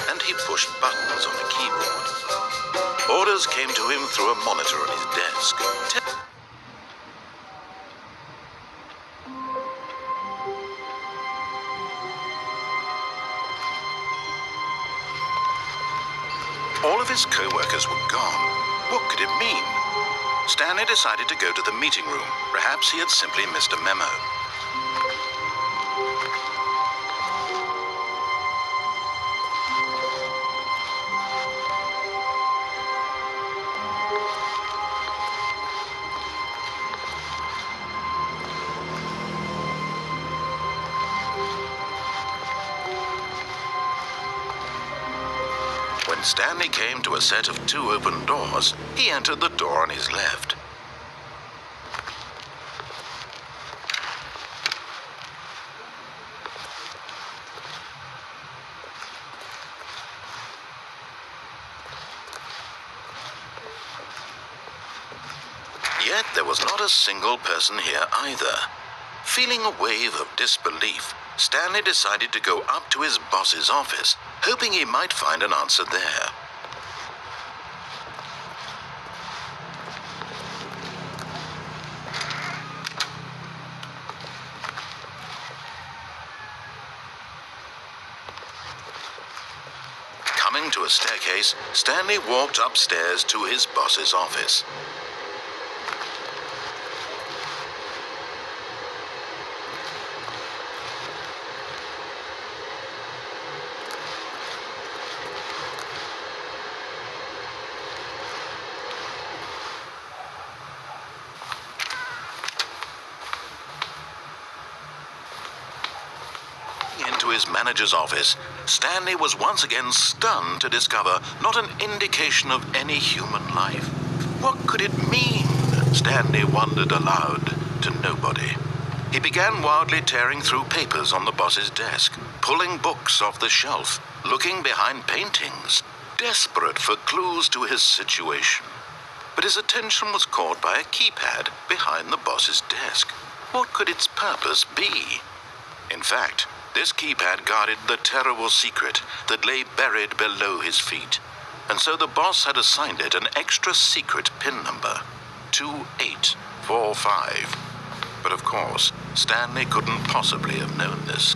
And he pushed buttons on a keyboard. Orders came to him through a monitor on his desk. All of his co-workers were gone. What could it mean? Stanley decided to go to the meeting room. Perhaps he had simply missed a memo. When Stanley came to a set of 2 open doors, he entered the door on his left. Yet there was not a single person here either. Feeling a wave of disbelief, Stanley decided to go up to his boss's office, hoping he might find an answer there. Coming to a staircase, Stanley walked upstairs to his boss's office. Into his manager's office, Stanley was once again stunned to discover not an indication of any human life. What could it mean? Stanley wondered aloud to nobody. He began wildly tearing through papers on the boss's desk, pulling books off the shelf, looking behind paintings, desperate for clues to his situation. But his attention was caught by a keypad behind the boss's desk. What could its purpose be? In fact, this keypad guarded the terrible secret that lay buried below his feet, and so the boss had assigned it an extra secret PIN number, 2845. But of course, Stanley couldn't possibly have known this.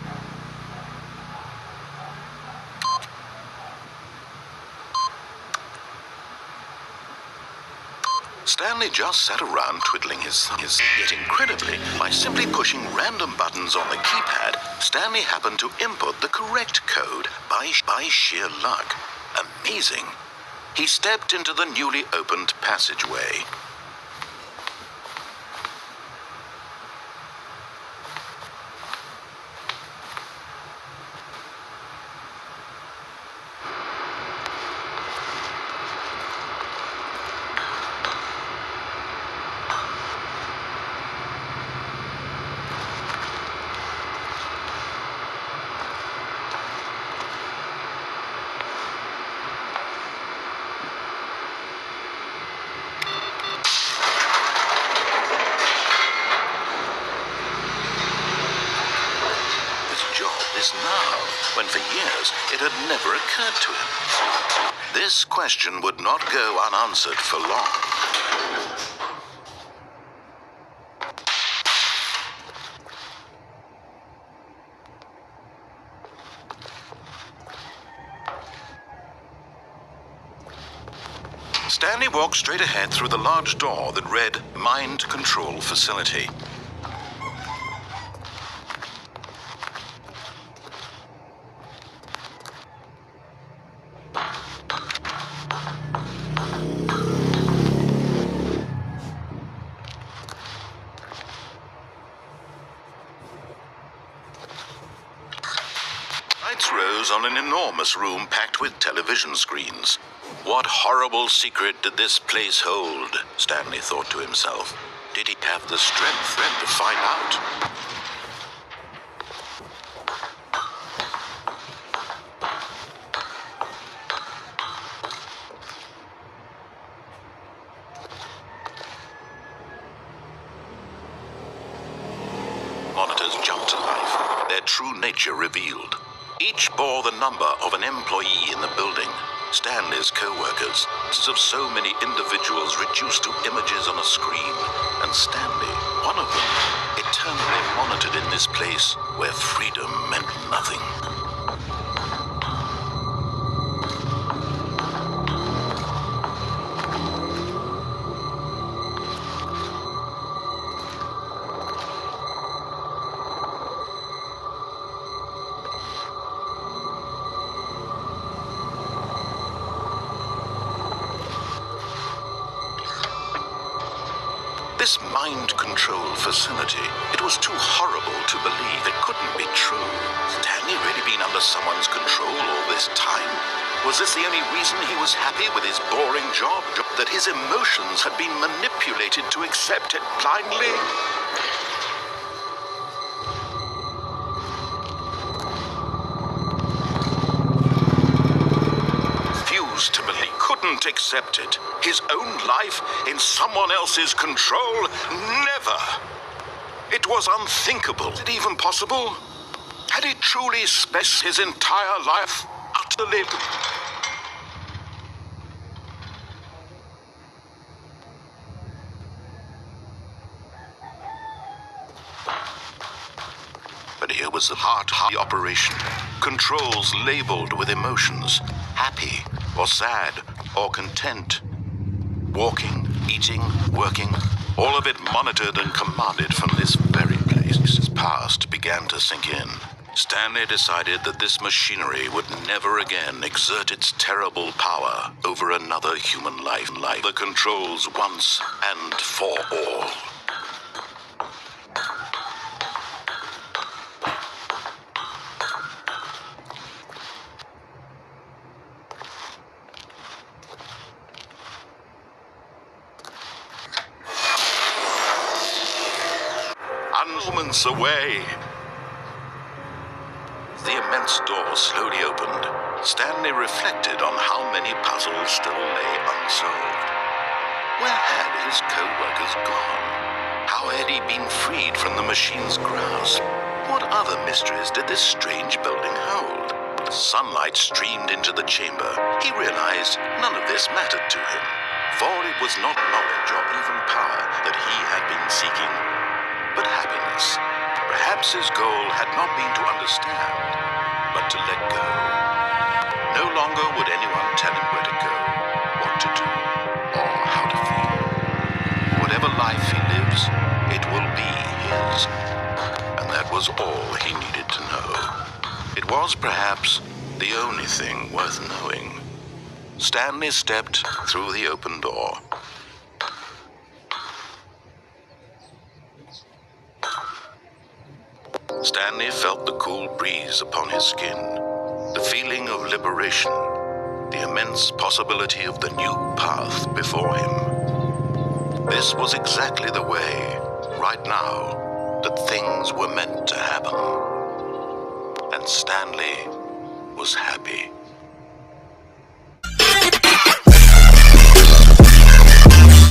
Stanley just sat around twiddling his thumbs. Yet incredibly, by simply pushing random buttons on the keypad, Stanley happened to input the correct code by sheer luck. Amazing. He stepped into the newly opened passageway. Now, when for years it had never occurred to him. This question would not go unanswered for long. Stanley walked straight ahead through the large door that read Mind Control Facility. Lights rose on an enormous room packed with television screens. What horrible secret did this place hold? Stanley thought to himself. Did he have the strength then to find out? Monitors jumped to life, their true nature revealed. Each bore the number of an employee in the building. Stanley's co-workers, of so many individuals reduced to images on a screen, and Stanley, one of them, eternally monitored in this place where freedom meant nothing. This mind control facility, it was too horrible to believe. It couldn't be true. Had he really been under someone's control all this time? Was this the only reason he was happy with his boring job? That his emotions had been manipulated to accept it blindly? To believe, couldn't accept it. His own life in someone else's control? Never. It was unthinkable. Is it even possible? Had he truly spent his entire life utterly? But here was the heart of the operation. Controls labeled with emotions. Happy, or sad, or content. Walking, eating, working, all of it monitored and commanded from this very place. His past began to sink in. Stanley decided that this machinery would never again exert its terrible power over another human life. The controls once and for all. Moments away. The immense door slowly opened. Stanley reflected on how many puzzles still lay unsolved. Where had his co-workers gone? How had he been freed from the machine's grasp? What other mysteries did this strange building hold? Sunlight streamed into the chamber. He realized none of this mattered to him, for it was not knowledge or even power that he had been seeking, but happiness. Perhaps his goal had not been to understand, but to let go. No longer would anyone tell him where to go, what to do, or how to feel. Whatever life he lives, it will be his. And that was all he needed to know. It was perhaps the only thing worth knowing. Stanley stepped through the open door. Stanley felt the cool breeze upon his skin, the feeling of liberation, the immense possibility of the new path before him. This was exactly the way, right now, that things were meant to happen. And Stanley was happy.